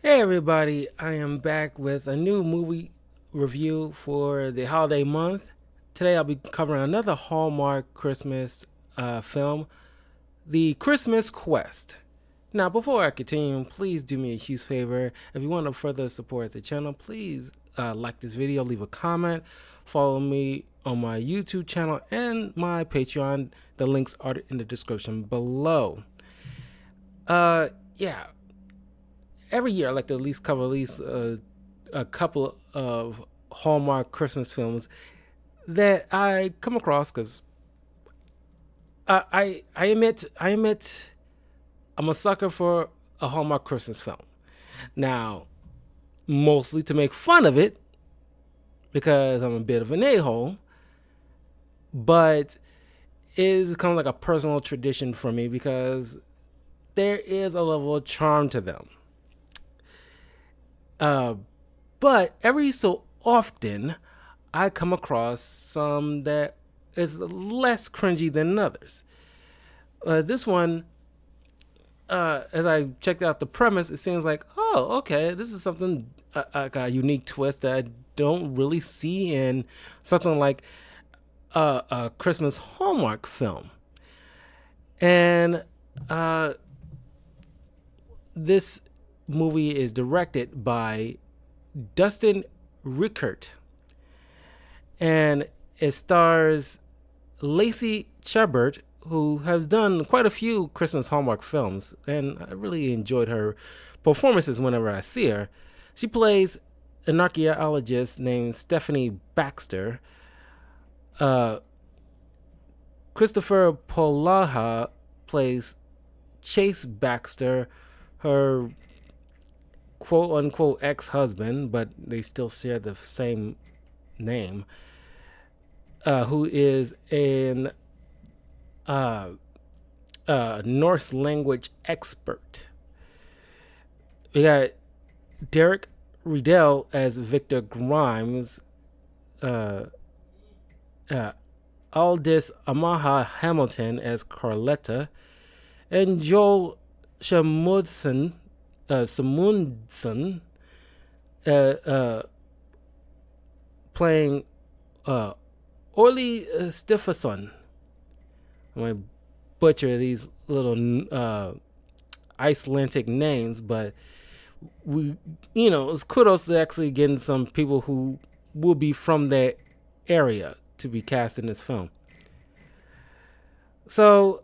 Hey everybody, I am back with a new movie review for the holiday month. Today I'll be covering another Hallmark Christmas film, The Christmas Quest. Now, before I continue, please do me a huge favor. If you want to further support the channel, please like this video, leave a comment, follow me on my YouTube channel and my Patreon. The links are in the description below. Yeah, every year I like to at least cover at least a couple of Hallmark Christmas films that I come across because I admit I'm a sucker for a Hallmark Christmas film. Now, mostly to make fun of it because I'm a bit of an a-hole, but it is kind of like a personal tradition for me because there is a level of charm to them. Uh, but every so often, I come across some that is less cringy than others. This one, as I checked out the premise, it seems like, oh, okay, this is something like a unique twist that I don't really see in something like a Christmas Hallmark film. And this movie is directed by Dustin Rickert, and it stars Lacey Chabert, who has done quite a few Christmas Hallmark films, and I really enjoyed her performances whenever I see her. She plays an archaeologist named Stephanie Baxter. Uh, Christopher Polaha plays Chase Baxter, her quote unquote ex husband, but they still share the same name, who is an Norse language expert. We got Derek Riedel as Victor Grimes, uh, Aldis Amaha Hamilton as Carletta, and Joel Samundsen uh, uh, playing Orly Stephenson. I might butcher these little Icelandic names, but it's kudos to actually getting some people who will be from that area to be cast in this film. So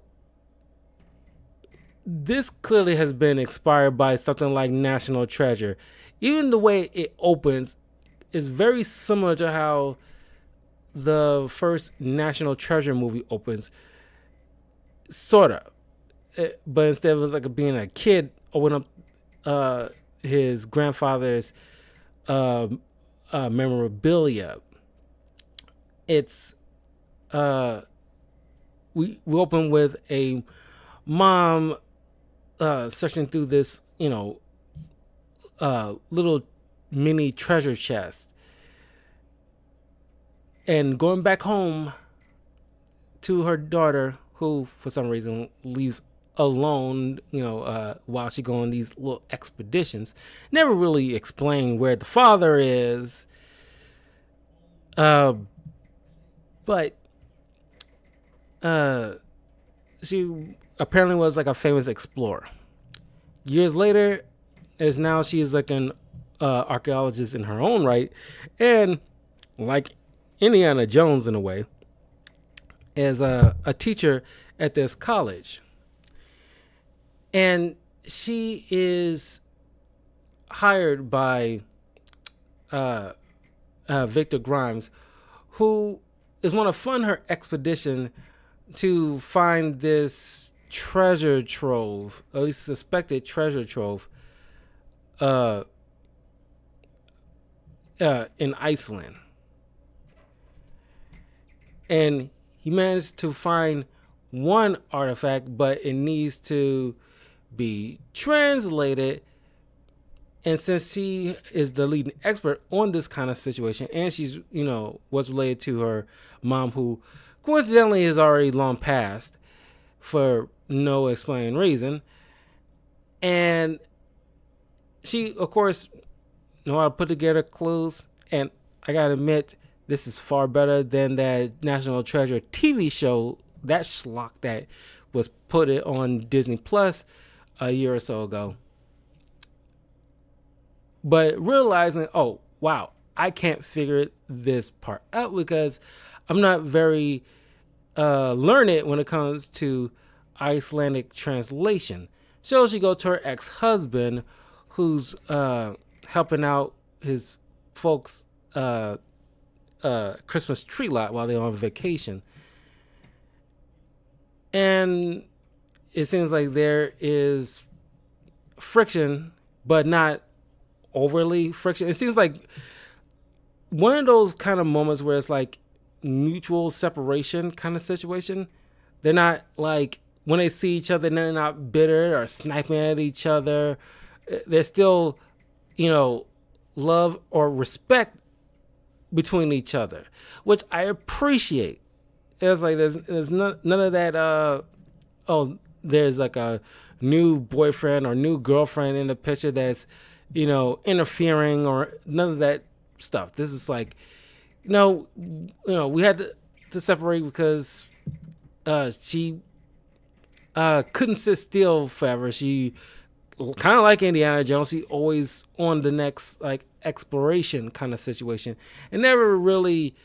this clearly has been inspired by something like National Treasure. Even the way it opens is very similar to how the first National Treasure movie opens, sorta. But instead of like being a kid opening up his grandfather's memorabilia, it's we open with a mom searching through this, little mini treasure chest and going back home to her daughter, who for some reason leaves alone, while she go on these little expeditions. Never really explain where the father is. But she apparently was like a famous explorer. Years later, as now she is like an archaeologist in her own right, and like Indiana Jones in a way, as a teacher at this college. And she is hired by Victor Grimes, who is want to fund her expedition to find this treasure trove, at least suspected treasure trove, in Iceland. And he managed to find one artifact, but it needs to be translated. And since she is the leading expert on this kind of situation, and she's, was related to her mom, who coincidentally is already long passed for no explained reason, and she of course know how to put together clues, and I gotta admit, this is far better than that National Treasure TV show, that schlock that was put it on Disney Plus a year or so ago. But realizing, oh wow, I can't figure this part out because I'm not very learned when it comes to Icelandic translation. So she go to her ex-husband, who's helping out his folks' Christmas tree lot while they're on vacation, and it seems like there is friction, but not overly friction. It seems like one of those kind of moments where it's like mutual separation kind of situation. They're not like when they see each other, they're not bitter or sniping at each other. There's still, love or respect between each other, which I appreciate. It's like there's none of that. There's like a new boyfriend or new girlfriend in the picture that's, interfering, or none of that stuff. This is like, we had to separate because she couldn't sit still forever. She kind of like Indiana Jones. She always on the next like exploration kind of situation, and never really,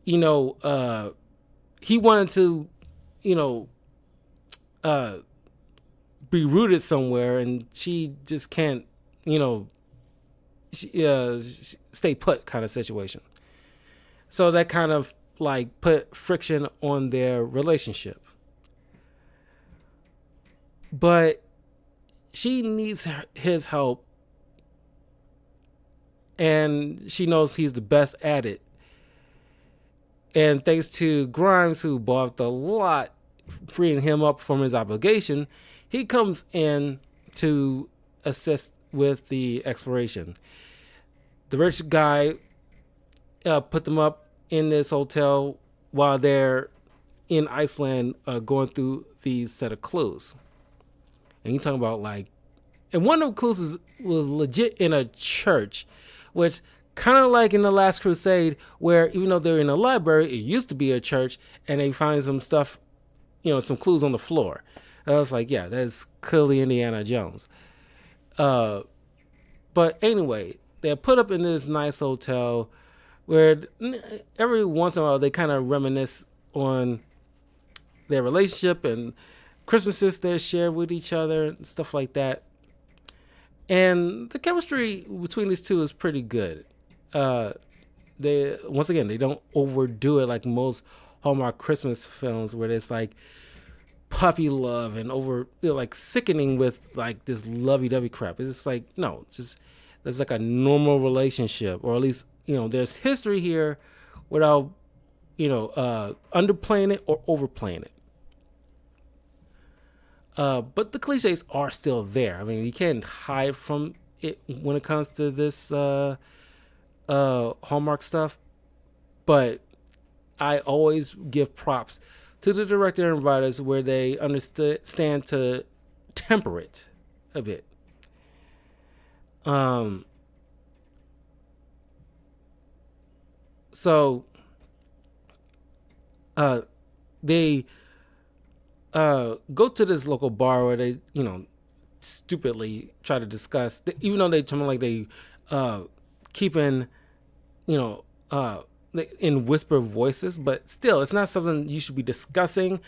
he wanted to, be rooted somewhere, and she just can't, stay put kind of situation. So that kind of like put friction on their relationship. But she needs his help, and she knows he's the best at it. And thanks to Grimes, who bought the lot, freeing him up from his obligation, he comes in to assist with the exploration. The rich guy put them up in this hotel while they're in Iceland going through these set of clues. And you talking about like, and one of the clues was legit in a church, which kind of like in The Last Crusade, where even though they're in a library, it used to be a church, and they find some stuff, some clues on the floor. I was like, yeah, that's clearly Indiana Jones. But anyway, they're put up in this nice hotel where every once in a while they kind of reminisce on their relationship and Christmases they share with each other and stuff like that. And the chemistry between these two is pretty good. They don't overdo it like most Hallmark Christmas films where it's like puppy love and over like sickening with like this lovey-dovey crap. It's just like, no, it's just there's like a normal relationship, or at least there's history here without underplaying it or overplaying it. But the cliches are still there. I mean, you can't hide from it when it comes to this Hallmark stuff. But I always give props to the director and writers where they understand to temper it a bit. So they go to this local bar where they, stupidly try to discuss, even though they tell me like they keeping, in whisper voices, but still, it's not something you should be discussing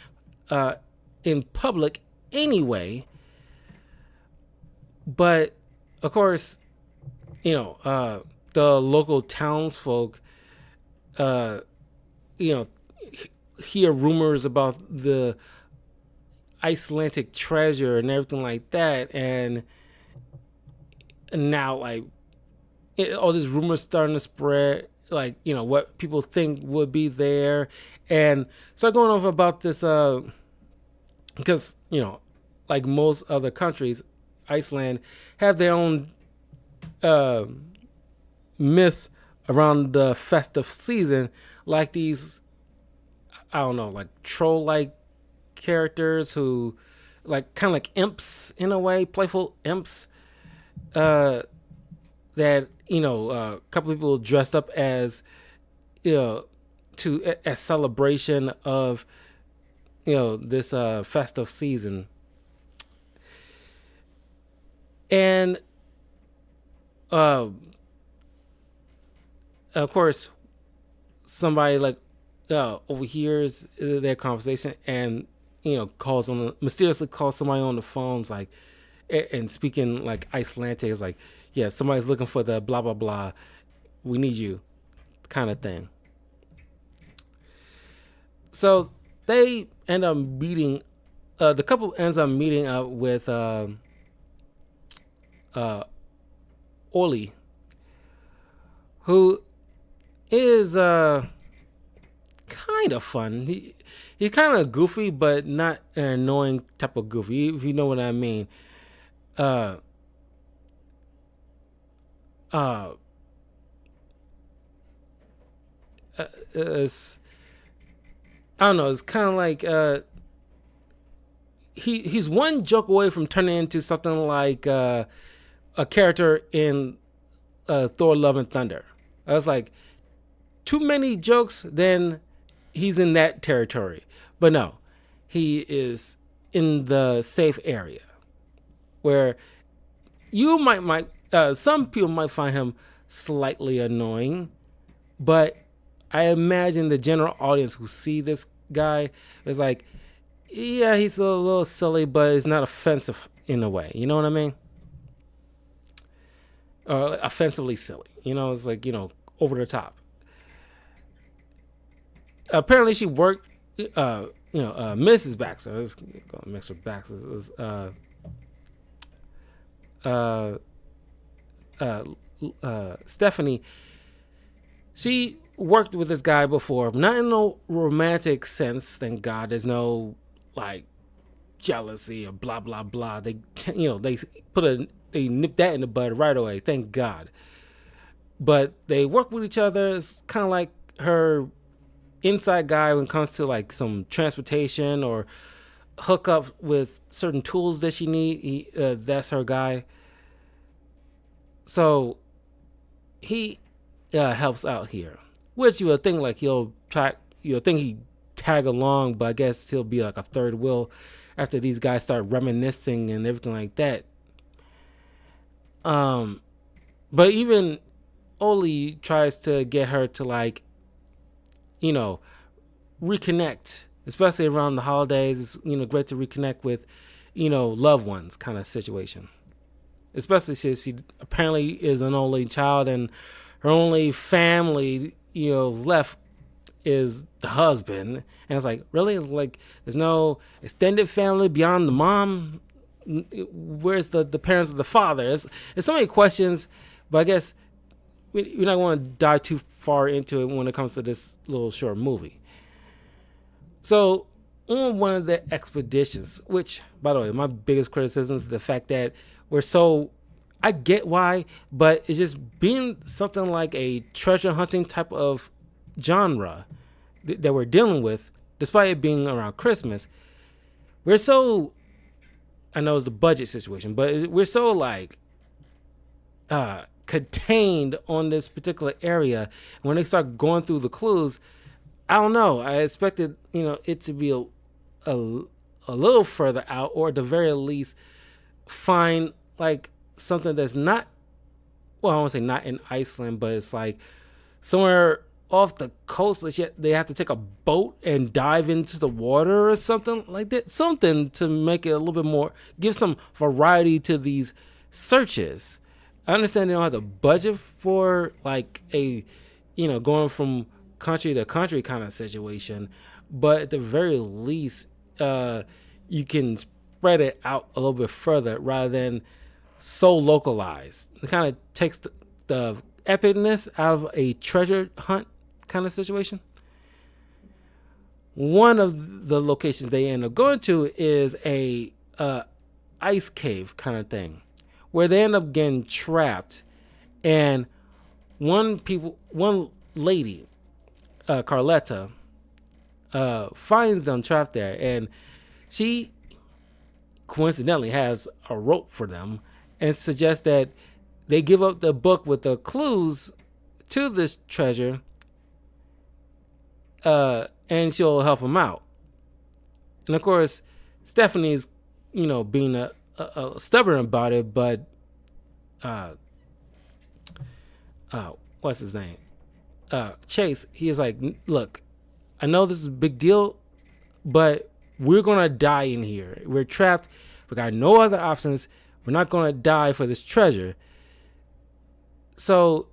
in public anyway. But of course, the local townsfolk, hear rumors about the Icelandic treasure and everything like that, and now like all these rumors starting to spread, like what people think would be there, and start going off about this because like most other countries, Iceland have their own myths around the festive season, like these, I don't know, like troll like characters who like kind of like imps in a way, playful imps, uh, that a couple of people dressed up as you know to a celebration of this festive season, and uh, of course somebody like overhears their conversation and mysteriously calls somebody on the phones like and speaking like Icelandic is like, yeah, somebody's looking for the blah blah blah, we need you, kind of thing. So they end up meeting. The couple ends up meeting up with uh, Oli, who is kind of fun. He's kind of goofy, but not an annoying type of goofy, if you know what I mean. Uh, uh, it's, I don't know. It's kind of like he's one joke away from turning into something like a character in Thor: Love and Thunder. I was like, too many jokes, then he's in that territory. But no, he is in the safe area where you might some people might find him slightly annoying, but I imagine the general audience who see this guy is like, yeah, he's a little silly, but it's not offensive in a way. You know what I mean? Offensively silly. It's like, over the top. Apparently, she worked, Mrs. Baxter. Let's call Mr. Baxter. Uh, Stephanie. She worked with this guy before, not in no romantic sense. Thank God, there's no like jealousy or blah blah blah. They they nip that in the bud right away. Thank God. But they work with each other. It's kind of like her inside guy when it comes to like some transportation or hook up with certain tools that she need. That's her guy. So he helps out here, which you would think like you'll think he tag along, but I guess he'll be like a third wheel after these guys start reminiscing and everything like that. But even Oli tries to get her to like, reconnect, especially around the holidays. It's great to reconnect with, loved ones, kind of situation. Especially since she apparently is an only child and her only family, left is the husband. And it's like, really? Like, there's no extended family beyond the mom? Where's the parents of the father? There's so many questions, but I guess we're not going to dive too far into it when it comes to this little short movie. So, on one of the expeditions, which, by the way, my biggest criticism is the fact that we're so, I get why, but it's just being something like a treasure hunting type of genre that we're dealing with, despite it being around Christmas. We're so, I know it's the budget situation, but we're so like contained on this particular area. When they start going through the clues, I don't know. I expected, it to be a little further out, or at the very least, find like something that's not, well, I won't say not in Iceland, but it's like somewhere off the coast. They have to take a boat and dive into the water or something like that. Something to make it a little bit more, give some variety to these searches. I understand they don't have the budget for like a, going from country to country kind of situation, but at the very least, you can spread it out a little bit further rather than so localized. It kind of takes the epicness out of a treasure hunt kind of situation. One of the locations they end up going to is a ice cave kind of thing, where they end up getting trapped, and one lady, Carletta, finds them trapped there, and she coincidentally has a rope for them, and suggests that they give up the book with the clues to this treasure, and she'll help him out. And of course, Stephanie's, being a stubborn about it, but uh, what's his name? Chase. He is like, look, I know this is a big deal, but we're gonna die in here. We're trapped. We got no other options. We're not gonna die for this treasure. So,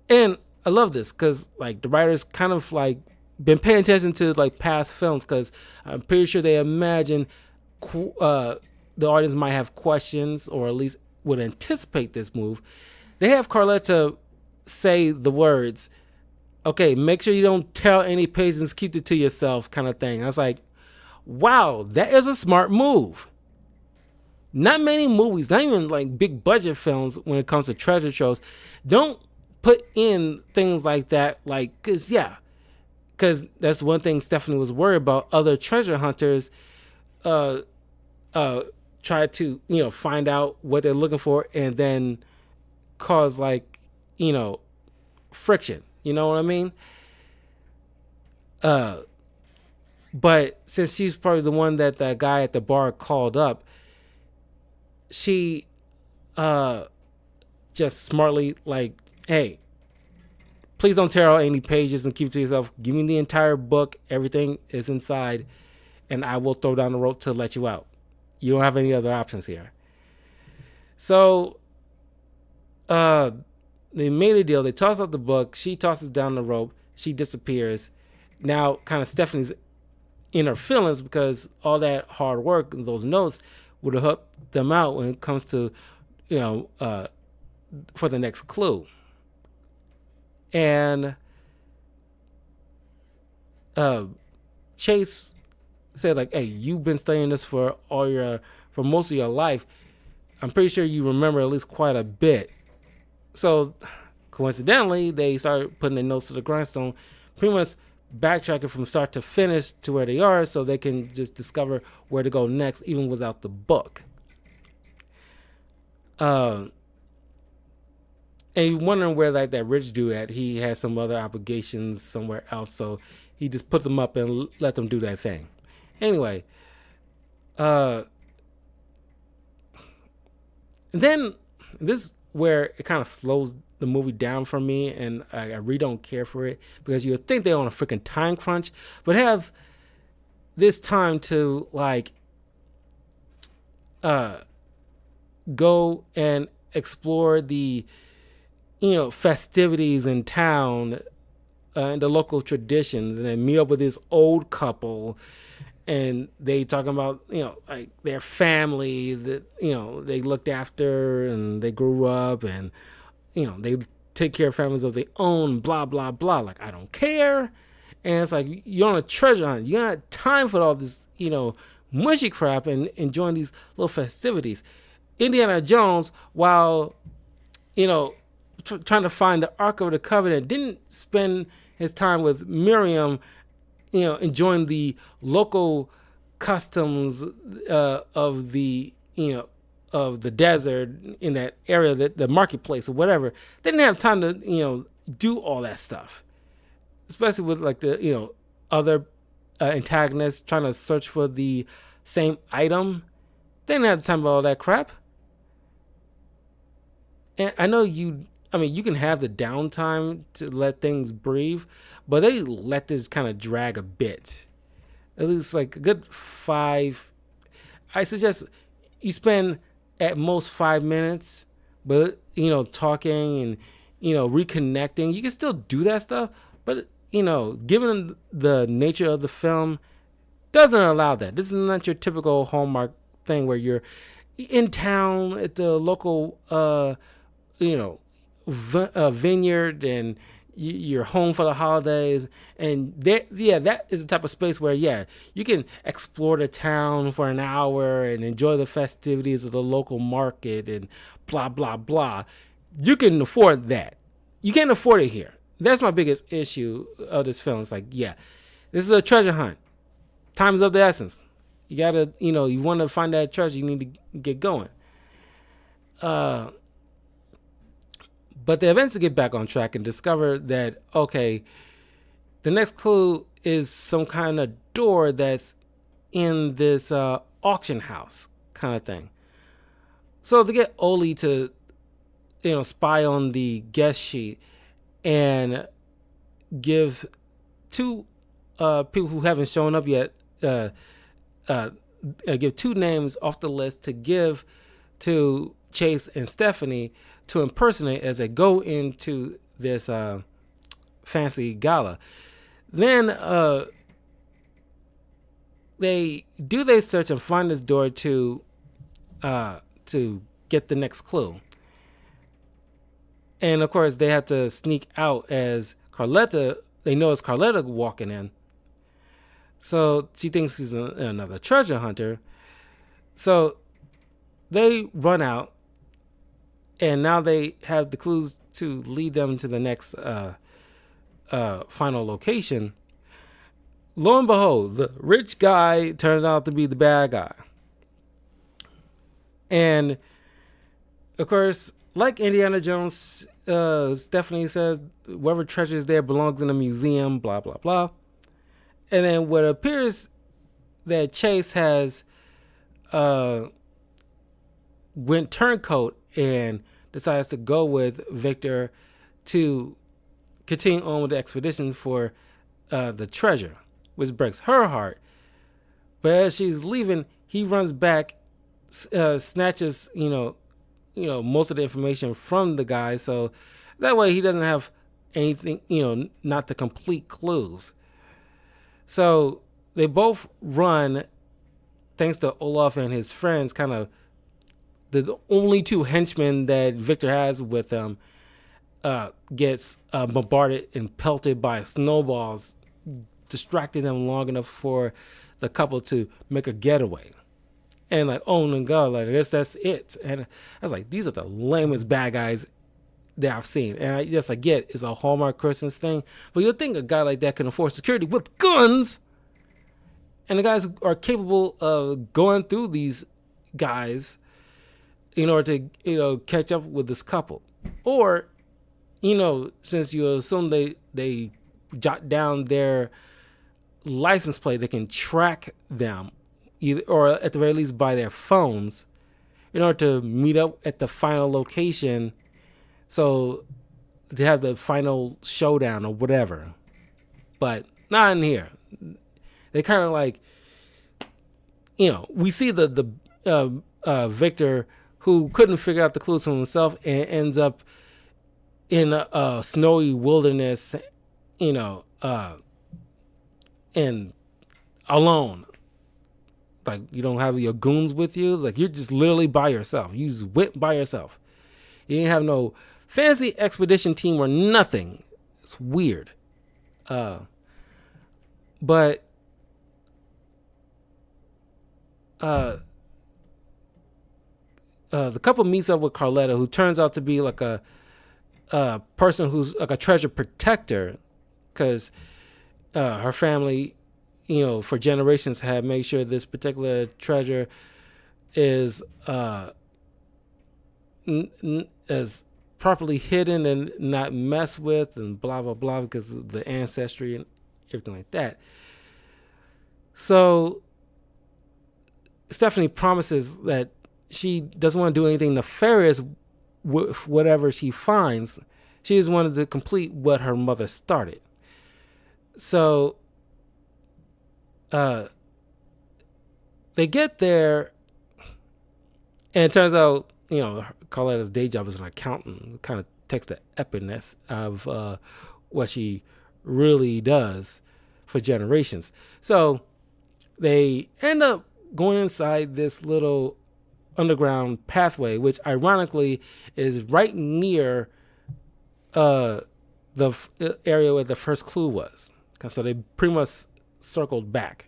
and I love this because like the writers kind of like been paying attention to like past films, because I'm pretty sure they imagine the audience might have questions, or at least would anticipate this move. They have Carletta say the words, okay, make sure you don't tell any patients, keep it to yourself, kind of thing. I was like, wow, that is a smart move. Not many movies, not even like big budget films, when it comes to treasure shows, don't put in things like that. Like, because that's one thing Stephanie was worried about. Other treasure hunters try to find out what they're looking for, and then cause like friction. You know what I mean? But since she's probably the one that the guy at the bar called up, she just smartly like, hey, please don't tear out any pages and keep it to yourself. Give me the entire book. Everything is inside, and I will throw down the rope to let you out. You don't have any other options here. So they made a deal. They toss out the book. She tosses down the rope. She disappears. Now kind of Stephanie's in her feelings, because all that hard work and those notes would have helped them out when it comes to, for the next clue. And Chase said like, hey, you've been studying this for most of your life. I'm pretty sure you remember at least quite a bit. So coincidentally, they started putting their notes to the grindstone, pretty much backtracking from start to finish to where they are, so they can just discover where to go next, even without the book. And you're wondering where like that rich dude at. He has some other obligations somewhere else, so he just put them up and let them do that thing. Anyway, then this where it kind of slows the movie down for me, and I really don't care for it, because you would think they're on a freaking time crunch, but have this time to like go and explore the festivities in town, and the local traditions, and then meet up with this old couple, and they talking about like their family that they looked after and they grew up, and they take care of families of their own, blah blah blah. Like, I don't care. And it's like, you're on a treasure hunt. You don't have time for all this mushy crap and enjoying these little festivities. Indiana Jones, while trying to find the Ark of the Covenant, didn't spend his time with Miriam enjoying the local customs of the of the desert in that area, that the marketplace or whatever. They didn't have time to do all that stuff, especially with like the other antagonists trying to search for the same item. They didn't have time for all that crap. And I know you can have the downtime to let things breathe, but they let this kind of drag a bit. At least like a good 5. I suggest you spend at most 5 minutes, but talking and reconnecting. You can still do that stuff, but given the nature of the film, doesn't allow that. This is not your typical Hallmark thing where you're in town at the local vineyard, and you're home for the holidays, and that is the type of space where you can explore the town for an hour and enjoy the festivities of the local market and blah blah blah. You can afford that. You can't afford it here. That's my biggest issue of this film. It's like, this is a treasure hunt. Time is of the essence. You gotta, you want to find that treasure, you need to get going. uh, but they eventually get back on track and discover that, okay, the next clue is some kind of door that's in this auction house kind of thing. So they get Oli to, spy on the guest sheet and give two people who haven't shown up yet, give two names off the list to give to Chase and Stephanie to impersonate as they go into this fancy gala. Then they do their search and find this door to get the next clue. And of course, they have to sneak out as Carletta. They know it's Carletta walking in. So she thinks he's another treasure hunter. So they run out, and now they have the clues to lead them to the next final location. Lo and behold, the rich guy turns out to be the bad guy. And of course, like Indiana Jones, Stephanie says, whatever treasure is there belongs in a museum, blah, blah, blah. And then what appears that Chase has went turncoat and decides to go with Victor to continue on with the expedition for the treasure, which breaks her heart. But as she's leaving, he runs back, snatches, most of the information from the guy, so that way he doesn't have anything, not the complete clues. So they both run, thanks to Olaf and his friends, kind of the only two henchmen that Victor has with him, gets bombarded and pelted by snowballs, distracting them long enough for the couple to make a getaway. And like, oh my God, like, I guess that's it. And I was like, these are the lamest bad guys that I've seen. And I get it's a Hallmark Christmas thing, but you'll think a guy like that can afford security with guns. And the guys are capable of going through these guys in order to, catch up with this couple. Or, since you assume they jot down their license plate, they can track them, either, or at the very least by their phones, in order to meet up at the final location, so they have the final showdown or whatever. But not in here. They kind of like, we see the Victor, who couldn't figure out the clues for himself and ends up in a snowy wilderness, and alone. Like, you don't have your goons with you. It's like you're just literally by yourself. You just went by yourself. You didn't have no fancy expedition team or nothing. It's weird. But the couple meets up with Carletta, who turns out to be like a person who's like a treasure protector, because her family, for generations have made sure this particular treasure is as properly hidden and not messed with, and blah blah blah, because of the ancestry and everything like that. So Stephanie promises that she doesn't want to do anything nefarious with whatever she finds. She just wanted to complete what her mother started. So they get there, and it turns out, Carletta's day job as an accountant. It kind of takes the epicness of what she really does for generations. So they end up going inside this little underground pathway, which ironically is right near the area where the first clue was. So they pretty much circled back.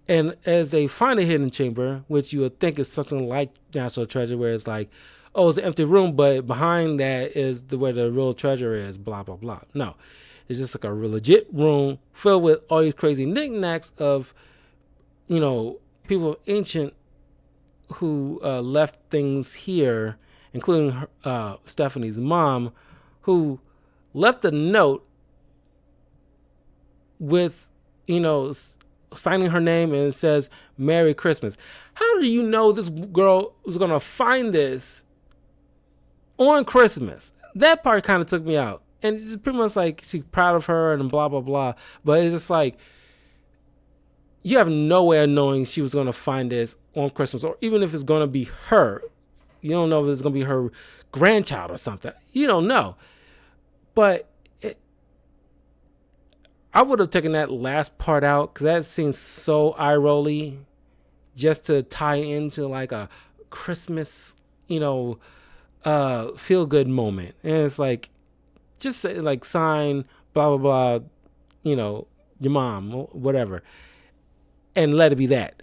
And as they find a hidden chamber, which you would think is something like National Treasure, where it's like, oh, it's an empty room, but behind that is where the real treasure is, blah, blah, blah. No, it's just like a legit room filled with all these crazy knickknacks of, people of ancient who left things here, including Stephanie's mom, who left a note with, signing her name, and it says Merry Christmas. How do you know this girl was going to find this on Christmas? That part kind of took me out. And it's pretty much like she's proud of her and blah, blah, blah. But it's just like, you have no way of knowing she was going to find this on Christmas, or even if it's going to be her. You don't know if it's going to be her grandchild or something. You don't know. But I would have taken that last part out, because that seems so eye-rolly, just to tie into like a Christmas, feel-good moment. And it's like, just say, like, sign, blah, blah, blah, your mom, whatever, and let it be that.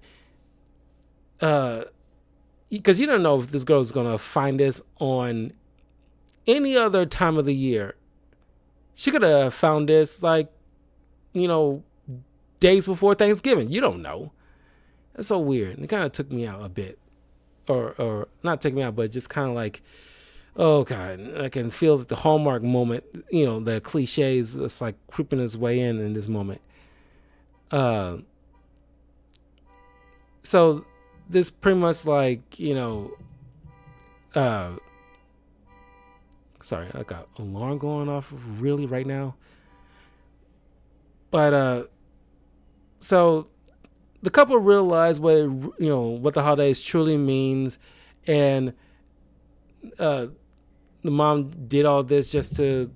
Because you don't know if this girl's going to find this on any other time of the year. She could have found this, like, days before Thanksgiving. You don't know. That's so weird. It kind of took me out a bit. Or not take me out, but just kind of like, oh God, I can feel that the Hallmark moment, the cliches, it's like creeping its way in this moment. So this pretty much like, sorry, I got an alarm going off really right now. But so the couple realize what the holidays truly means, and the mom did all this just to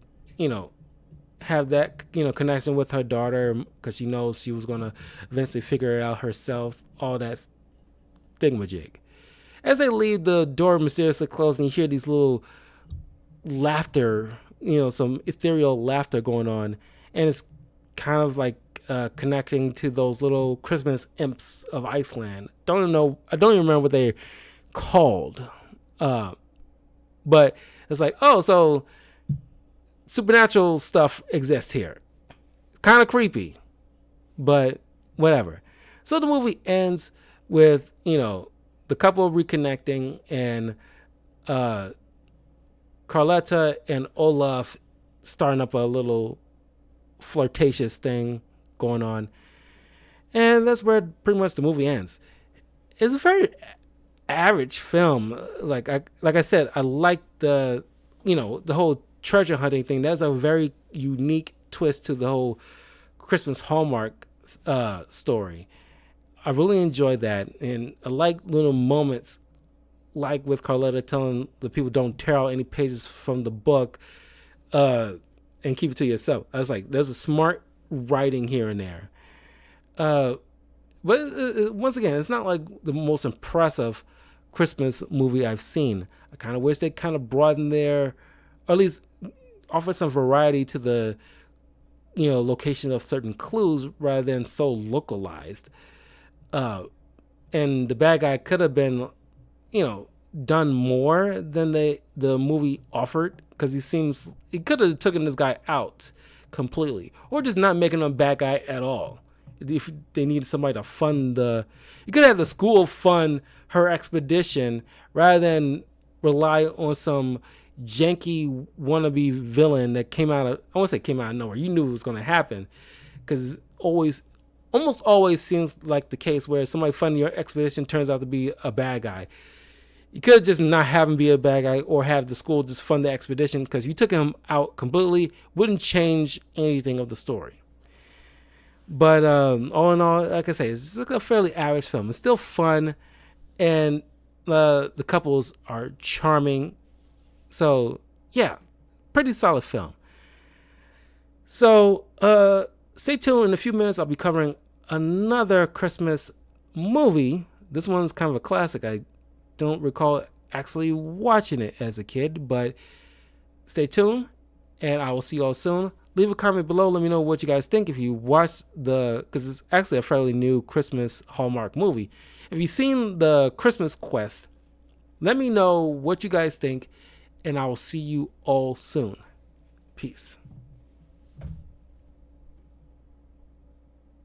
have that connection with her daughter, because she knows she was gonna eventually figure it out herself. All that thingamajig. As they leave, the door mysteriously closes, and you hear these little laughter, some ethereal laughter going on, and it's kind of like connecting to those little Christmas imps of Iceland. I don't even remember what they're called, but it's like, oh, so supernatural stuff exists here. Kind of creepy, but whatever. So the movie ends with the couple reconnecting, and Carletta and Olaf starting up a little flirtatious thing going on, and that's where pretty much the movie ends. It's a very average film. Like I said, I like the the whole treasure hunting thing. That's a very unique twist to the whole Christmas Hallmark story. I really enjoyed that, and I like little moments like with Carletta telling the people don't tear out any pages from the book and keep it to yourself. I was like, there's a smart writing here and there. But once again, it's not like the most impressive Christmas movie I've seen. I kind of wish they kind of broadened their, or at least offer some variety to the location of certain clues rather than so localized. And the bad guy could have been, done more than the movie offered, because he could have taken this guy out completely, or just not making him a bad guy at all. If they needed somebody to fund you could have the school fund her expedition rather than rely on some janky wannabe villain that came out of, I won't say came out of nowhere. You knew it was going to happen, because almost always seems like the case where somebody funding your expedition turns out to be a bad guy. You could just not have him be a bad guy, or have the school just fund the expedition, because if you took him out completely, wouldn't change anything of the story. But all in all, like I say, it's a fairly average film. It's still fun, and the couples are charming. So yeah, pretty solid film. So stay tuned. In a few minutes, I'll be covering another Christmas movie. This one's kind of a classic. I don't recall actually watching it as a kid, but stay tuned, and I will see you all soon. Leave a comment below. Let me know what you guys think if you watched because it's actually a fairly new Christmas Hallmark movie. If you've seen the Christmas Quest, let me know what you guys think, and I will see you all soon. Peace.